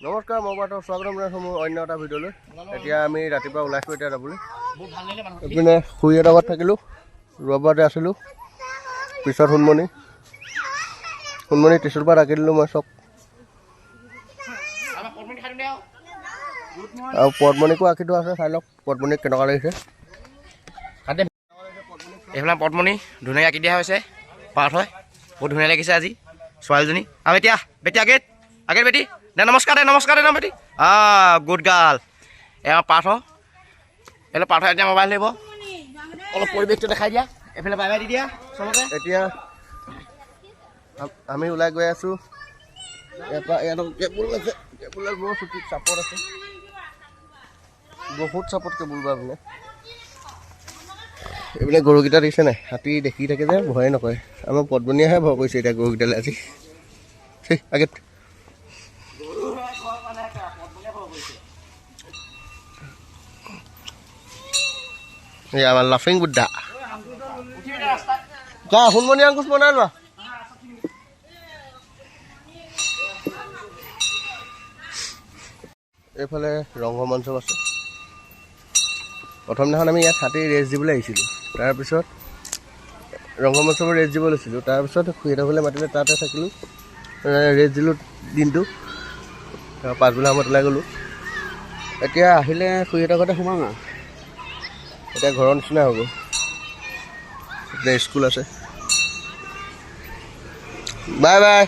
নমস্কাৰ মই বাটৰ স্বাগতম জনাইছোঁ মোৰ অন্য এটা ভিডিঅ'লৈ। এতিয়া আমি ৰাতিপুৱা ওলাইছোঁ এতিয়া যাবলৈ। এইপিনে খুৰীহঁতৰ ঘৰত থাকিলোঁ, ৰবাৰতে আছিলোঁ। পিছত সোণমণি টিচুৰ পৰা ৰাখি দিলোঁ মই চব। আৰু পদ্মণিকো আঁকি থোৱা আছে, চাই লওক পদ্মণিক কেনেকুৱা লাগিছে। এইফালে পদ্মণি ধুনীয়াকৈ আঁকি দিয়া হৈছে, পাঠ হয় বহুত ধুনীয়া লাগিছে আজি ছোৱালীজনী। আৰু এতিয়া বেটি আগেত বেটি দে নমস্কাৰ দে বেটি গুড গাৰ্ল। এওঁ পাৰ্থ এইফালে পাৰ্থ এতিয়া মোবাইল লাগিব, অলপ পৰিৱেশটো দেখাই দিয়া। এইফালে বাই বাই দি দিয়া চবকে। এতিয়া আমি ওলাই গৈ আছোঁ। ইয়াত কেবুল আছে, কেবুলত বহুত চুটি চাপত আছে, বহুত চাপত কেবুল বা বোলে। এইবিলাক গৰুকেইটা দেখিছে নাই, হাতী দেখি থাকে যে ভয়ে নকৰে। আমাৰ পদ্মনীয়েহে ভয় কৰিছে এতিয়া গৰুকেইটালৈ আজি। আগত আমাৰ লাফিং বুদ্ধা যা সোণমণি আংকুশ বনাই লোৱা। এইফালে ৰংগমঞ্চ আছে। প্ৰথম দিনাখন আমি ইয়াত হাতী ৰেচ দিবলৈ আহিছিলোঁ, তাৰপিছত ৰংগমঞ্চৰ ৰেচ দিব লৈছিলোঁ। তাৰপিছত খুৰীহঁতৰ ফালে মাতিলে, তাতে থাকিলোঁ, ৰেচ দিলোঁ দিনটো। পাছবেলা সময়ত ওলাই গ'লোঁ। এতিয়া আহিলে খুৰীহঁতৰ ঘৰতে সোমাম আৰু এতিয়া ঘৰৰ নিচিনা হ'ব। এতিয়া স্কুল আছে। Bye bye.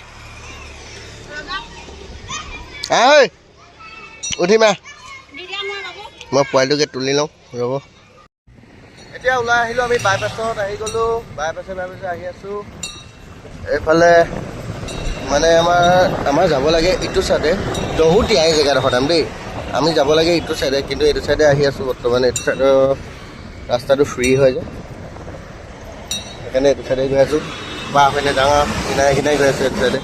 ঐ উঠিমা, মই পোৱালিটোকে তুলি লওঁ ৰ'ব। এতিয়া ওলাই আহিলোঁ আমি বাইপাছত আহি গ'লোঁ। বাইপাছে আহি আছোঁ। এইফালে মানে আমাৰ যাব লাগে ইটো চাইডে, দহুতীয়া এই জেগাডোখৰ নাম দেই। আমি যাব লাগে ইটো চাইডে, কিন্তু এইটো চাইডে আহি আছোঁ বৰ্তমান। এইটো চাইডৰ ৰাস্তাটো ফ্ৰী হয় যে, সেইকাৰণে এইটো চাইডে গৈ আছোঁ। বা সেইনে ডাঙৰ কিনাই গৈ আছোঁ এইটো চাইডে।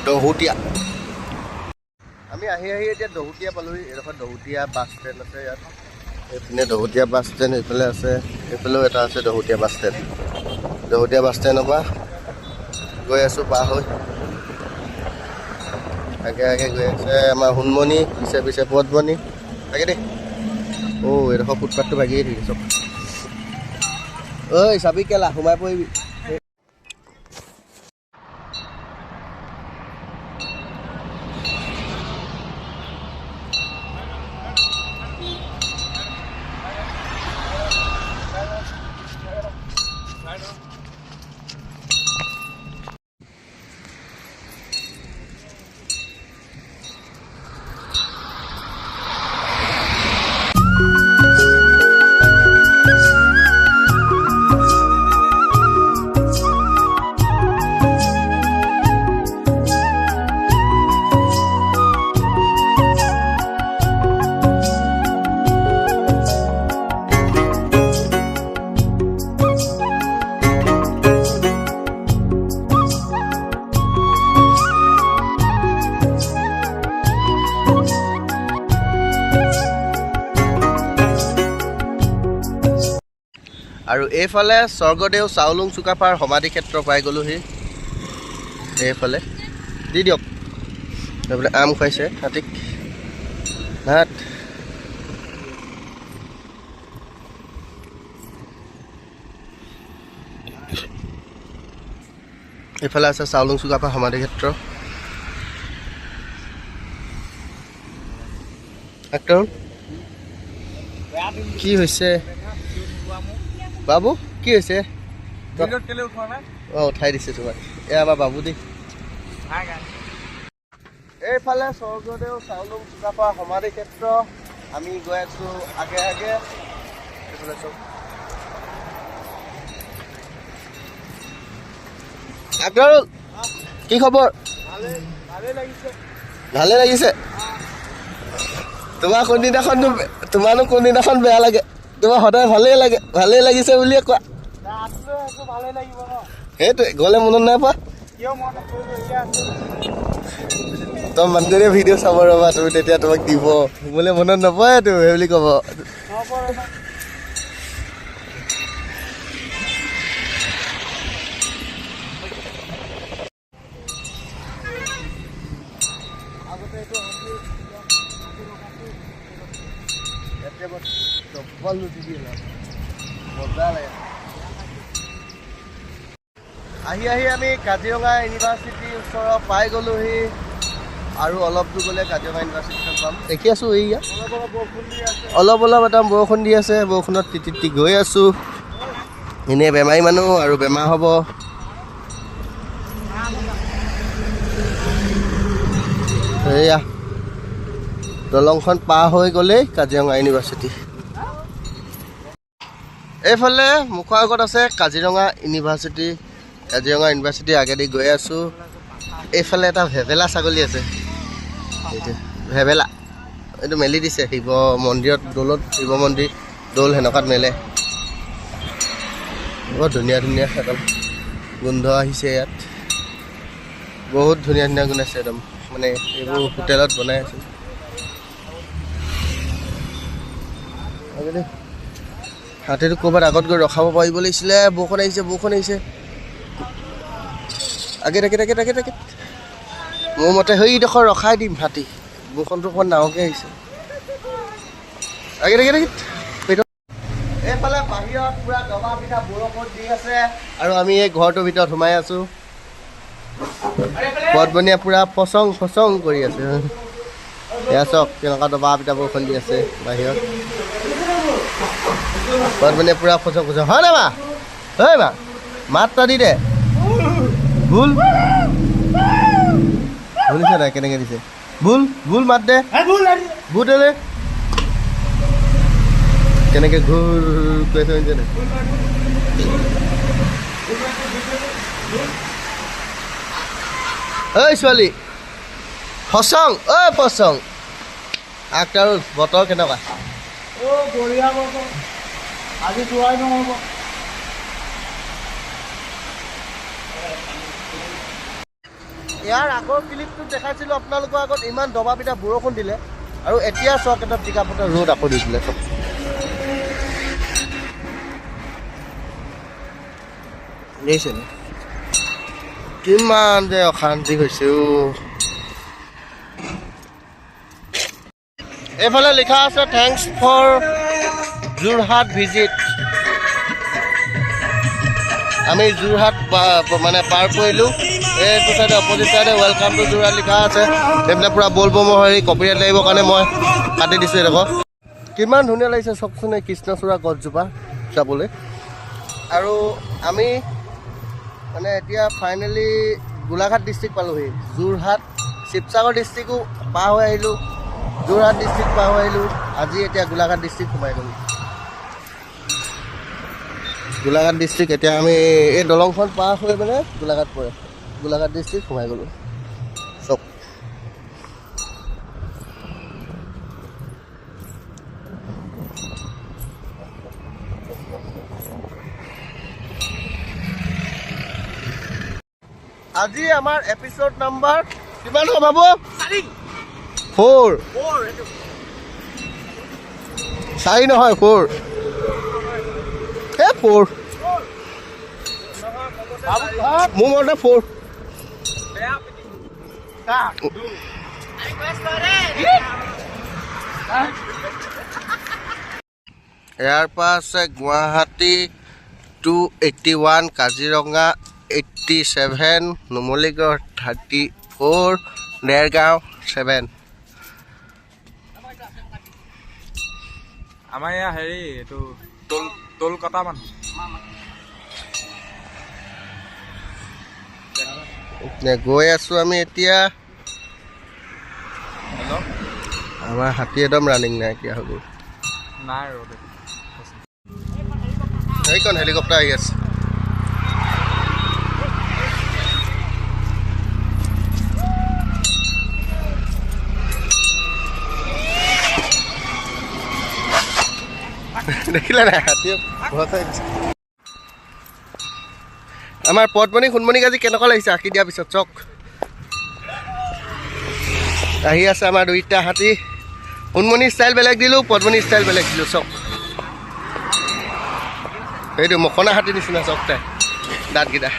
দহুতীয়া আমি আহি এতিয়া দহুতীয়া পালোহি। এইডোখৰ দহুতীয়া বাছ ষ্টেণ্ড আছে ইয়াত। এইপিনে দহুতীয়া বাছ ষ্টেণ্ড এইফালে আছে, এইফালেও এটা আছে দহুতীয়া বাছ ষ্টেণ্ড। দহুতীয়া বাছ ষ্টেণ্ডৰ পৰা গৈ আছোঁ পাৰ হৈ। আগে গৈ আছে আমাৰ সোণমণি, পিছে পদ্মণি। তাকে দেই এইডোখৰ ফুটপাথটো ভাগিয়ে থাকিছে চব। ঐ চাবি কেলা, সোমাই পৰিবি। আৰু এইফালে স্বৰ্গদেউ চাওলুং চুকাফাৰ সমাধি ক্ষেত্ৰ পাই গ'লোহি। এইফালে দি দিয়ক। এইফালে আম খুৱাইছে হাতীক, ভাত। এইফালে আছে চাওলুং চুকাফাৰ সমাধি ক্ষেত্ৰ। কি হৈছে বাবু, কি হৈছে? উঠাই দিছে তোমাক। আমাৰ বাবু দেই। এইফালে স্বৰ্গদেউ চাওলুং চুকাফাৰ সমাধি ক্ষেত্ৰ। আমি গৈ আছোঁ আগে এইফালে চব। আকবৰুল, কি খবৰ? ভালে লাগিছে। তোমাৰনো কোনদিনাখন বেয়া লাগে? তোমাৰ সদায় ভালেই লাগিছে বুলিয়ে কোৱা। সেইটোৱে গ'লে মনত নাই পোৱা। তই মানুহজনীয়ে ভিডিঅ' চাব ৰ'বা, তুমি তেতিয়া তোমাক দিব। বোলে মনত নপৰে তুমি সেই বুলি ক'ব। চপ্পল নুঠি দিয়ে মজা লাগে। আহি আমি কাজিৰঙা ইউনিভাৰ্চিটিৰ ওচৰত পাই গ'লোহি আৰু অলপ দূৰ গ'লে কাজিৰঙা ইউনিভাৰ্চিটিখন পাম। দেখি আছোঁ এইয়া অলপ এটা বৰষুণ দি আছে, বৰষুণত তিতি গৈ আছোঁ। এনেই বেমাৰী মানুহ আৰু বেমাৰ হ'ব। এয়া দলংখন পাৰ হৈ গ'লেই কাজিৰঙা ইউনিভাৰ্চিটি। এইফালে মুখৰ আগত আছে কাজিৰঙা ইউনিভাৰ্চিটি। কাজিৰঙা ইউনিভাৰ্চিটিৰ আগেদি গৈ আছোঁ। এইফালে এটা ভেবেলা ছাগলী আছে, এইটো ভেবেলা, এইটো মেলি দিছে শিৱ মন্দিৰত, দৌলত শিৱ মন্দিৰ দৌল সেনেকুৱাত মেলে। বৰ ধুনীয়া একদম গোন্ধ আহিছে ইয়াত, বহুত ধুনীয়া গোন্ধ আছে একদম, মানে এইবোৰ হোটেলত বনাই আছে। হাতীটো ক'ৰবাত আগত গৈ ৰখাব পাৰিব লাগিছিলে। বৰষুণ আহিছে আগে মোৰ মতে সেইডোখৰ ৰখাই দিম হাতী, বৰষুণটো অকণমান ডাঙৰকৈ আহিছে। আগে এইফালে বাহিৰত পুৰা দবা পিঠা বৰষুণ দি আছে আৰু আমি এই ঘৰটোৰ ভিতৰত সোমাই আছোঁ। পদবনীয়ে পুৰা ফচং কৰি আছে। এয়া চাওক কেনেকুৱা দবা পিঠা বৰষুণ দি আছে বাহিৰত। পদবনীয়ে পুৰা ফচং হয় নে মা? ঐ মা মাত এটা দি দে। ভুল শুনিছে নাই কেনেকৈ দিছে? ভুল মাত দে। ভূতলে কেনেকৈ ঘূৰ কৈছে শুনিছে নাই? ঐ ছোৱালী ফচং, ফচং আগতাৰু বতৰ কেনেকুৱা? বঢ়িয়া বতৰ, আজি যোৱাই নহ'ব। ইয়াৰ আগৰ ক্লিপটোত দেখাইছিলোঁ আপোনালোকৰ আগত, ইমান দবা পিঠা বৰষুণ দিলে আৰু এতিয়া চক এটা টিকাফটা ৰ'দ আকৌ দি দিলে। চব দেখিছে নে কিমান যে অশান্তি হৈছে। এইফালে লিখা আছে থেংকছ ফৰ যোৰহাট ভিজিট। আমি যোৰহাট মানে পাৰ কৰিলোঁ। এইটো চাইডে অপজিট চাইডে ৱেলকাম টু যোৰহাট লিখা আছে। সেইফালে পূৰা বলবমৰ হেৰি কপিৰাইট লাগিবৰ কাৰণে মই কাটি দিছোঁ এডোখৰ। কিমান ধুনীয়া লাগিছে চাওকচোন এই কৃষ্ণচূড়া গছজোপা চাবলৈ। আৰু আমি মানে এতিয়া ফাইনেলি গোলাঘাট ডিষ্ট্ৰিক্ট পালোঁহি। যোৰহাট শিৱসাগৰ ডিষ্ট্ৰিক্টো পাৰ হৈ আহিলোঁ, যোৰহাট ডিষ্ট্ৰিক্ট পাৰ হৈ আহিলোঁ। আজি এতিয়া গোলাঘাট ডিষ্ট্ৰিক্ট সোমাই গ'লোঁ। গোলাঘাট ডিষ্ট্ৰিক্ট এতিয়া আমি এই দলংখন পাৰ হৈ মানে গোলাঘাট পৰে। গোলাঘাট ডিষ্ট্ৰিক্ট সোমাই গ'লোঁ। চব আজি আমাৰ এপিছড নাম্বাৰ কিমান হ'ব বাবু? 4 4 নহয় 4 4 মোৰ মতে 4 ইয়াৰ পৰা আছে গুৱাহাটী 281, কাজিৰঙা 87, নুমলীগড় 34, দেৰগাঁও 7। আমাৰ ইয়াৰ হেৰি এইটো টোল কটা মানুহ। গৈ আছোঁ আমি এতিয়া। আমাৰ হাতী একদম ৰানিং নাই এতিয়া হৈ গ'ল। নাই ৰ'দ সেইখন হেলিকপ্টাৰ আহি আছে। দেখিলে নাই হাতীয়ে আমাৰ পদমণি সোণমণিক আজি কেনেকুৱা লাগিছে আঁকি দিয়াৰ পিছত? চক আহি আছে আমাৰ দুইটা হাতী। সোণমণিৰ ষ্টাইল বেলেগ দিলোঁ, পদমণিৰ ষ্টাইল বেলেগ দিলোঁ। চক সেইটো মখনা হাতী নিচিনা চক তাই দাঁতকেইটা।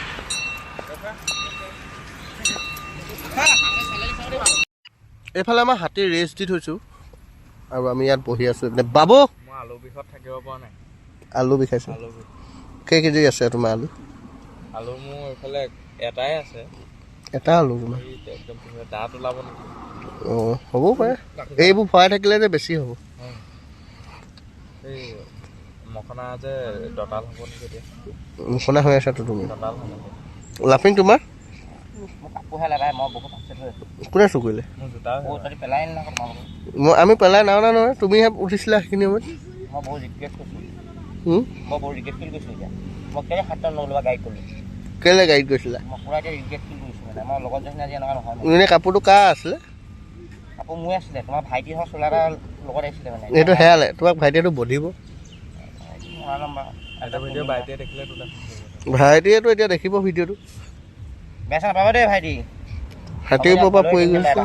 এইফালে আমাৰ হাতীৰ ৰেষ্ট দি থৈছোঁ আৰু আমি ইয়াত বহি আছোঁ। বাবু মই আলু বিষত থাকিব পৰা নাই। আলু বিষাইছে? আলু বিষ। কেই কেজি আছে তোমাৰ আলু? আলু মোৰ এইফালে এটাই আছে। এটা আলু তোমাৰ? একদম দাঁত ওলাব নেকি? অঁ হ'বও পাৰে, এইবোৰ ভৰাই থাকিলে যে বেছি হ'ব। এই মখনা যে দঁতাল হ'ব নেকি এতিয়া? মুখনা হৈ আছাতো তুমি? দঁতাল হ'ব। লাফিং তোমাৰ? মোক কাপোৰহে লগাই, মই বহুত আপচেট হৈ আছোঁ। কোনে চুৰ কৰিলে? মোৰ জোতা তহঁতি পেলাই আনিলা আকৌ তোমালোকে। আমি পেলাই নাও না নহয়, তুমিহে উঠিছিলা সেইখিনি সময়ত। মই বহুত ৰিগ্ৰেট কৰিছোঁ, মই বহুত ৰিগ্ৰেট ফিল কৰিছোঁ এতিয়া। মই কেলৈ 7 টন নগ'লো গাড়ীত গ'লো? কেলৈ গাড়ীত গৈছিলা? মই পুৰা এতিয়া ৰিগ্ৰেট ফিল কৰিছোঁ মানে। মই লগত যোৱাখিনি আজি এনেকুৱা নহয়। এনেই কাপোৰটো কাৰ আছিলে? কাপোৰ মোৰ আছিলে, তোমাৰ ভাইটিহঁতৰ চোলা এটা লগত আহিছিলে মানে। এইটো হেৰালে, তোমাক ভাইটিয়েতো বধিব। মৰা নম্বৰ এটা ভিডিঅ' বাইটিয়ে দেখিলে তোলে। ভাইটিয়েতো এতিয়া দেখিব ভিডিঅ'টো। বেয়া চেয়া নাপাবা দেই ভাইটি। হাতীৰ ওপৰৰ পৰা পৰি গৈছে,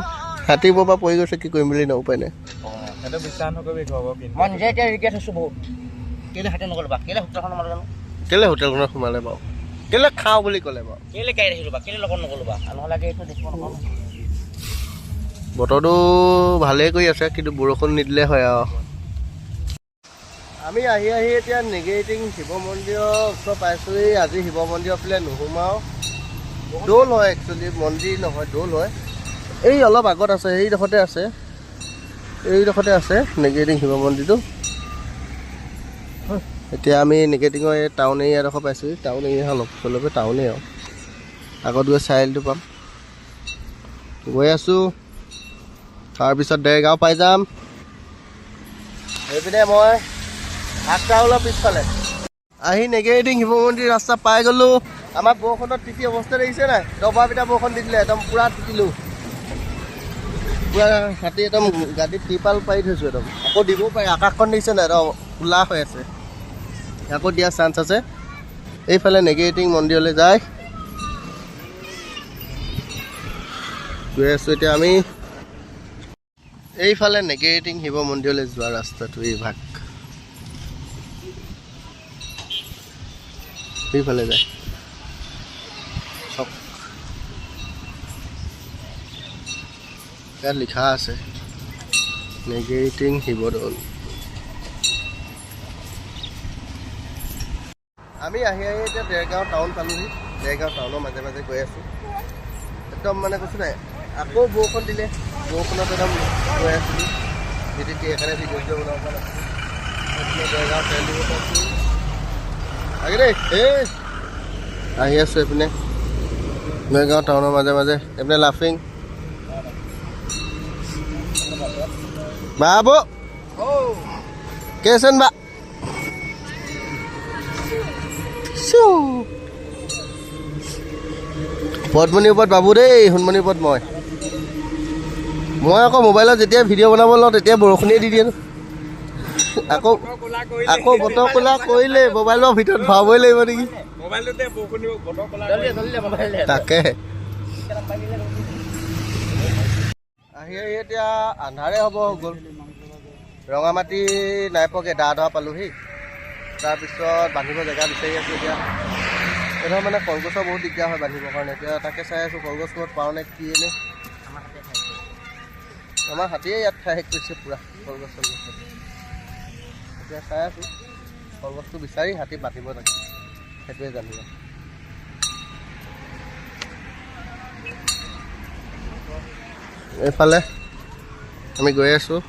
হাতীৰ ওপৰৰ পৰা পৰি গৈছে, কি কৰিম বুলি উপায় নাই। সেইটো বিশ্বাস নকৰিবি ঘৰৰ কিন্তু। মই নিজে এতিয়া ৰিগ্ৰেট হৈছোঁ বহুত। কেলৈ হাতে নগ'লো বা, কেলৈ হোটেলখন নগ'লো জানো? কেলৈ হোটেলখনত সোমালে বাৰু? কেলৈ খাওঁ বুলি ক'লে বাৰু? কেলৈ গাড়ীত আহিলোঁ বা, কেলৈ লগত নগ'লো বা? নহ'লে এইটো দেখিব নাপাওঁ। বতৰটো ভালেই কৰি আছে, কিন্তু বৰষুণ নিদিলে হয় আৰু। আমি আহি এতিয়া নেগেটিং শিৱ মন্দিৰৰ ওচৰ পাইছোঁহি। আজি শিৱ মন্দিৰৰ ফালে নোসোমাওঁ, দৌল হয় একচুৱেলি, মন্দিৰ নহয় দৌল হয়। এই অলপ আগত আছে, এইডোখৰতে আছে নেগেটিং শিৱ মন্দিৰটো। এতিয়া আমি নেগেটিঙৰ এই টাউন এৰিয়াডোখৰ পাইছোঁহি। টাউন এৰিয়া অলপ চলপে টাউনেই আৰু, আগত গৈ চাৰিআলিটো পাম। গৈ আছোঁ, তাৰপিছত দেৰগাঁও পাই যাম। সেইপিনে মই হাতগাঁৱলৰ পিছফালে আহি নেগেটিং শিৱ মন্দিৰ ৰাস্তা পাই গ'লোঁ। আমাক বৰষুণত তিতি অৱস্থা দেখিছে নাই? দবা পিটা বৰষুণ দি দিলে, একদম পূৰা তিতিলোঁ। পূৰা হাতী একদম গাড়ীত ত্ৰিপাল পাৰি থৈছোঁ একদম। আকৌ দিবও পাৰে, আকাশখন দেখিছে নাই? একদম খোলা হৈ আছে, আকৌ দিয়াৰ চান্স আছে। এইফালে নেগেটিং মন্দিৰলৈ যায় গৈ আছোঁ এতিয়া আমি। এইফালে নেগেটিং শিৱ মন্দিৰলৈ যোৱা ৰাস্তাটো এই ভাগ, সেইফালে যায় চক। ইয়াত লিখা আছে নেগেটিং শিৱদৌল। আমি আহি এতিয়া দেৰগাঁও টাউন পালোহি। দেৰগাঁও টাউনৰ মাজে মাজে গৈ আছোঁ, একদম মানে কৈছোঁ নাই, আকৌ বৰষুণ দিলে। বৰষুণত একদম গৈ আছিলোঁ, সেইকাৰণে ভিডিঅ' বনাব পৰা নাছিলোঁ। দেৰগাঁও তেল দিব পাৰিছোঁ আগে দেই। এই আহি আছোঁ এইপিনে দেৰগাঁও টাউনৰ মাজে মাজে, এইপিনে লাফিং বাবু কেছেন বা পদ্মণিৰ ওপৰত বাবু দেই, সোণমণিৰ ওপৰত মই আকৌ মোবাইলত যেতিয়া ভিডিঅ' বনাব লওঁ তেতিয়া বৰষুণেই দি দিয়ে। আকৌ বতৰ ক'লা কৰিলে মোবাইলৰ ভিতৰত ভৰাবই লাগিব নেকি? তাকে আহি এতিয়া আন্ধাৰে হ'ব গ'ল। ৰঙামাটি নাই পোৱাকৈ দা ধৰা পালোহি। তাৰপিছত বান্ধিব জেগা বিচাৰি আছোঁ এতিয়া। এইধৰ মানে কলগছৰ বহুত দিগদাৰ হয় বান্ধিবৰ কাৰণে। এতিয়া তাকে চাই আছোঁ কলগছ ক'ত পাওঁ নে কি নে। আমাৰ হাতীয়ে ইয়াত খাই শেষ কৰিছে পূৰা কলগছ চলগছ। এতিয়া চাই আছোঁ কলগছটো বিচাৰি হাতী বান্ধিব লাগে, সেইটোৱে জানিব। এইফালে আমি গৈ আছোঁ,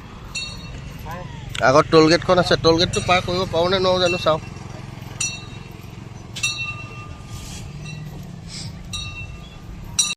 আগত টোল গেটখন আছে। টোল গেটটো পাৰ কৰিব পাৰোঁ নে নোৱাৰোঁ জানো, চাওঁ।